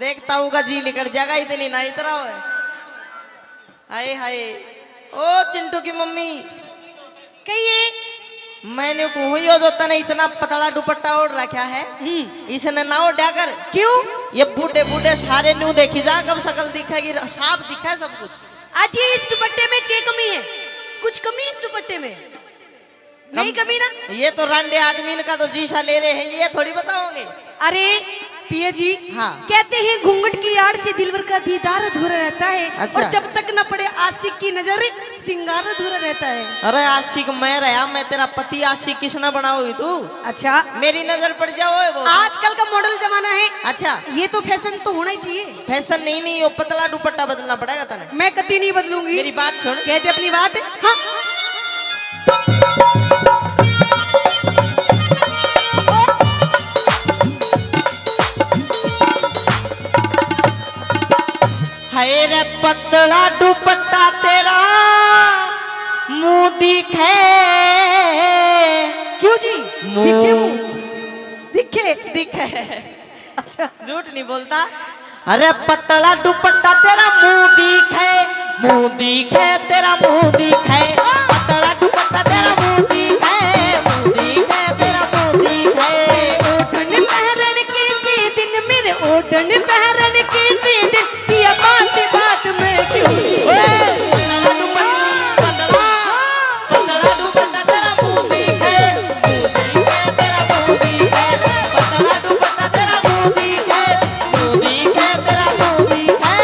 देखता होगा जी निकल जाएगा इतनी ना इतना हो। हाय हाय ओ चिंटू की मम्मी कहिए। मैंने को जो तने इतना पतला दुपट्टा ओढ़ रखा है इसने ना ओढ़ा कर। क्यों? ये बूढ़े बूढ़े सारे न्यू देखी जा कब शक्ल दिखेगी साफ दिखा है सब कुछ। आज ये इस दुपट्टे में क्या कमी है? कुछ कमी है इस दुपट्टे में? नहीं कमी ना। ये तो रांडे आदमी का तो जीसा ले रहे हैं ये थोड़ी बताओगे। अरे पिया जी हाँ। कहते हैं घूंघट की आड़ से दिलवर का दीदार अधूरा रहता है। अच्छा। और जब तक न पड़े आशिक की नजर सिंगार अधूरा रहता है। अरे आशिक मैं रहा मैं तेरा पति आशिक किसने बनाओगी तू? अच्छा मेरी नजर पड़ जाओ वो। आजकल का मॉडल जमाना है। अच्छा ये तो फैशन तो होना ही चाहिए। फैशन नहीं वो पतला दुपट्टा बदलना पड़ेगा तने। मैं कभी नहीं बदलूंगी। मेरी बात सुन। कहते अपनी बात। हाँ हाय रे पतला दुपट्टा तेरा मुंह दिखे। क्यों जी? दिखे मुंह? दिखे दिखे। अच्छा झूठ नहीं बोलता। अरे पतला दुपट्टा तेरा मुंह दिखे तेरा मुंह दिखे। पतला दुपट्टा तेरा मुंह दिखे तेरा मुंह दिखे। ओढ़न पहरन के से दिन मेरे ओढ़न पहरन के से दिन किया बात बात में क्यों? पतला दुपट्टा तेरा मुंह दिखे तेरा मुंह दिखे। पतला दुपट्टा तेरा मुंह दिखे तेरा मुंह दिखे।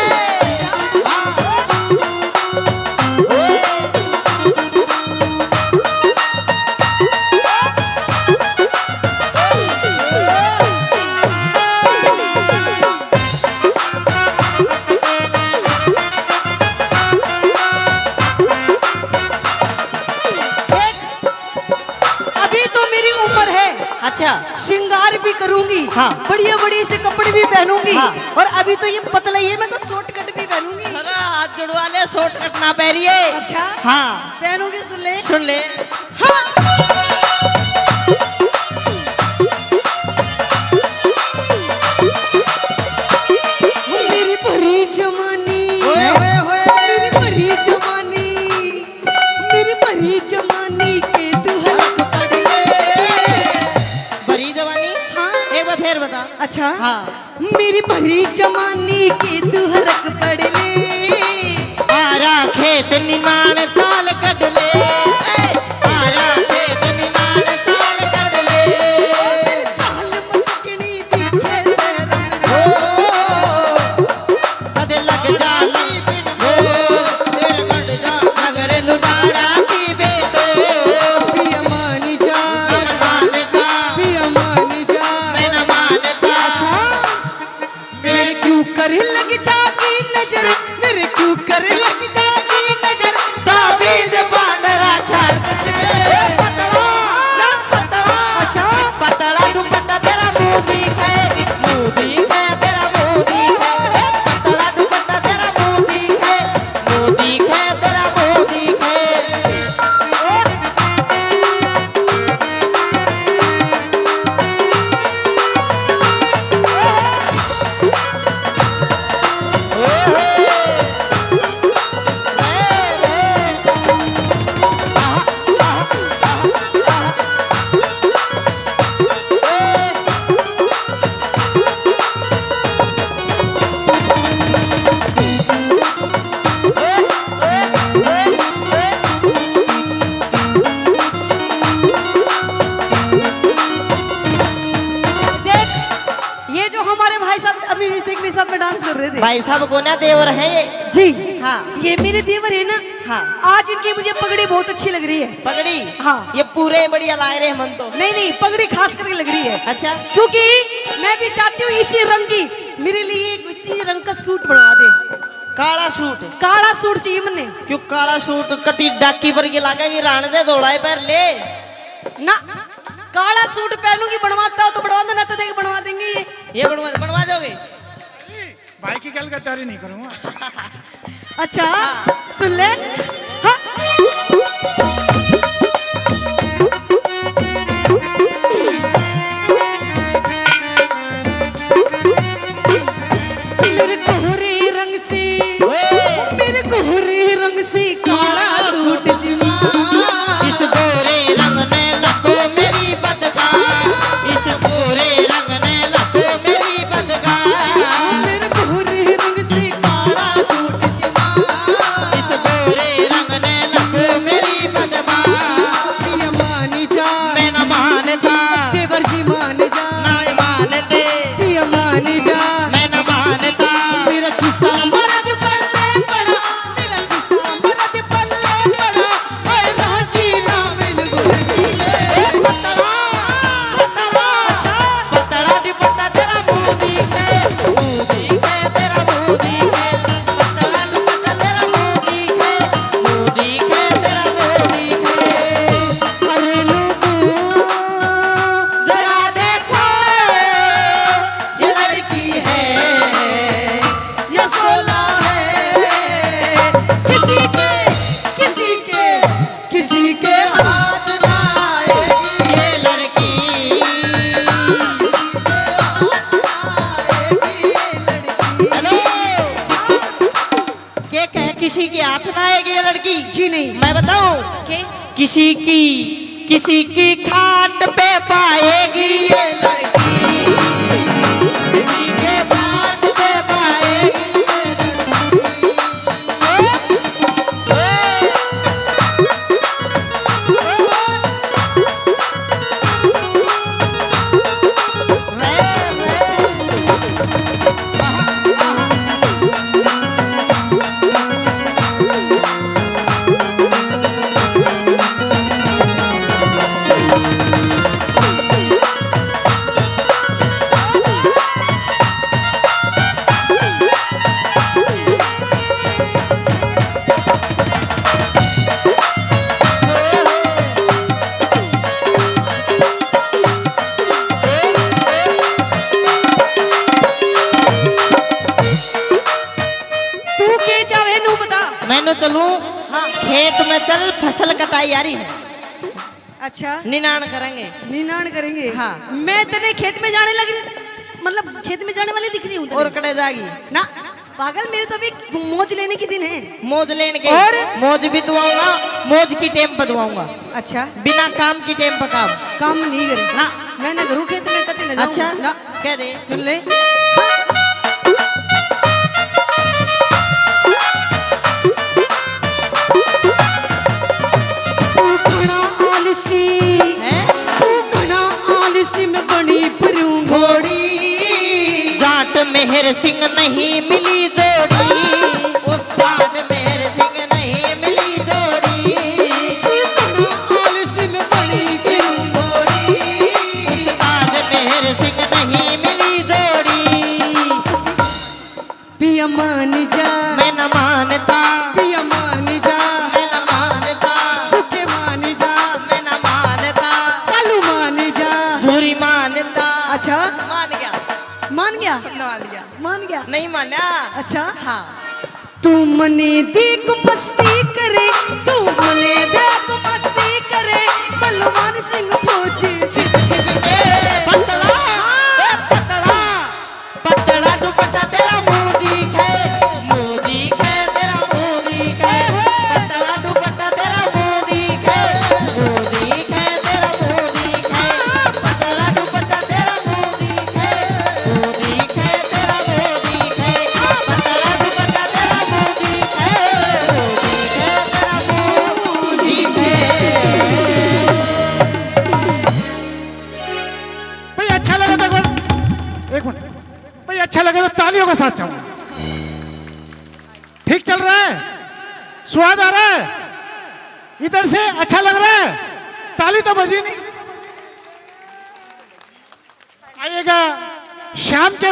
अभी तो मेरी उम्र है। अच्छा श्रृंगार भी करूंगी। हाँ। बढ़िया बढ़िया से कपड़े भी पहनूंगी। हाँ। और अभी तो ये पतला ही है मैं तो शॉर्टकट भी पहनूंगी। अरे हाथ जुड़वा ले शॉर्ट कटना पहनिए। अच्छा हाँ पहनूंगी सुन ले। सुन ले। हाँ। मेरी भरी जवानी मेरी भरी जवानी मेरी भरी जवानी के दुहलक पड़ गए। भरी जवानी। हाँ। एक बार फिर बता। अच्छा हाँ। मेरी भरी जवानी के दुहलक पड़ ले। आरा खेत निमान चाल कट ले। आरा खेत निमान चाल कट ले। चाल मटकनी दिखे शहर ओ में। कदे लग जा ओ तेरे कट जा अगर लुटारा की बेटो। पिया मानी जा मैं न मानता पिया मानी जा। मैं न मानता। मेरे क्यों करे लग जागी नजर मेरे क्यों करे लग जागी नजर। ताबीज बांध रखा अच्छा पतला दुपट्टा तेरा मुंह दिखे तेरा मुंह दिखे। पतला दुपट्टा तेरा मुंह दिखे तेरा मुंह दिखे। देख ये जो हमारे भाई साहब अभी ऋतिक के साथ में डांस कर रहे थे। भाई साहब को ना देवर है ये। जी हाँ। ये मेरे देवर है ना। हाँ। आज इनकी मुझे पगड़ी बहुत अच्छी लग रही है। पगड़ी। हाँ। ये पूरे बढ़िया लाए रहे मन तो। नहीं नहीं पगड़ी खास करके लग रही है। अच्छा क्योंकि मैं भी चाहती हूँ इसी रंग की मेरे लिए एक इसी रंग का सूट बनवा दे। काला सूट। काला सूट चाहिए मैंने। क्यों काला सूट कति डाकी पर के लागेगी राण दे दौड़ाए पर ले ना काला सूट पहनूंगी बनवाता हो तो बनवा दो ना तो देख बनवा देंगे ये बनवा दोगे। भाई की गल गद्दारी नहीं करूंगा। अच्छा सुन ले। हाँ। मेरे कोहरे रंग से ओए, मेरे कोहरे रंग से काला सूट सिवा इस गोरे रंग ने लखो मेरी बदगा, इस गोरे रंग ने लखो मेरी बदगा, मेरे कोहरे रंग से काला सूट सिवा इस गोरे रंग ने लखो मेरी बदगा। पिया मान जा मैं न मानता, देवर जी मान जा ना मानते, पिया मान जा मैं न मानता। मेरा किस्सा मरद पल्ले पड़ा मेरा किस्सा मरद पल्ले पड़ा ओए राजी ना मिल गुलजी पतला पतला दुपट्टा तेरा मुंह दिखे, मुंह दिखे तेरा मुंह दिखे, पतला दुपट्टा तेरा मुंह दिखे, मुंह दिखे तेरा मुंह दिखे। अरे लोगों जरा देखो ये लड़की है ये सोला है, किसी के किसी के हाथ ना आएगी ये लड़की। हेलो, क्या कहे किसी के हाथ ना आएगी ये लड़की? जी नहीं मैं बताऊं, के किसी की खाट पे पाएगी ये लड़की, किसी के खाट पे पाएगी ये तू के चाहे नू बता मैंने चलूं, खेत में चल फसल कटाई आ रही है, अच्छा निनाण करेंगे। निनाण करेंगे हाँ। मैं तेरे खेत में जाने लगी मतलब खेत में जाने वाली दिख रही हूँ और कटे जागी ना पागल मेरे तो अभी मौज लेने के दिन है मौज लेने के, और? मौज भी दुआऊंगा, मौज की टेम पर दुआऊंगा, अच्छा बिना काम की टेम पर काम। काम नहीं करे ना मैंने घरू खेत में कते न जाऊं अच्छा ना कह दे सुन ले तू घना आलसी हैं? तू घना आलसी में बनी फिरूं घोड़ी जाट मेहर सिंह नहीं मिली जोड़ी, उस जाट मेहर सिंह नहीं मिली जोड़ी, तू घना आलसी में बनी फिरूं घोड़ी उस जाट मेहर सिंह नहीं मिली जोड़ी। पिया मान जा मैं न मानता, पिया मान जा मैं न मानता, सुखे मान जा मैं न मानता, कालू मान जा बुरी मानता। अच्छा मान गया, मान गया मान गया, मान गया नहीं माना। अच्छा हाँ तू मने देख मस्ती करे तू मने देख मस्ती करे बलवान सिंह फौजी छिक छिक के पतला पतला पतला दुपट्टा तेरा मुंह दिखे, मुंह दिखे तेरा मुंह दिखे, पतला दुपट्टा तेरा मुंह दिखे, मुंह दिखे तेरा मुंह दिखे, पतला दुपट्टा तेरा मुंह दिखे, मुंह दिखे तेरा मुंह दिखे, पतला दुपट्टा तेरा मुंह दिखे, मुंह दिखे तेरा मुंह दिखे। भाई अच्छा लगा तो एक मिनट भाई अच्छा लगा तो तालियों के साथ चाहूंगा। ठीक चल रहा है, स्वाद आ रहा है, इधर से अच्छा लग रहा है, ताली तो बजी नहीं। आइएगा शाम के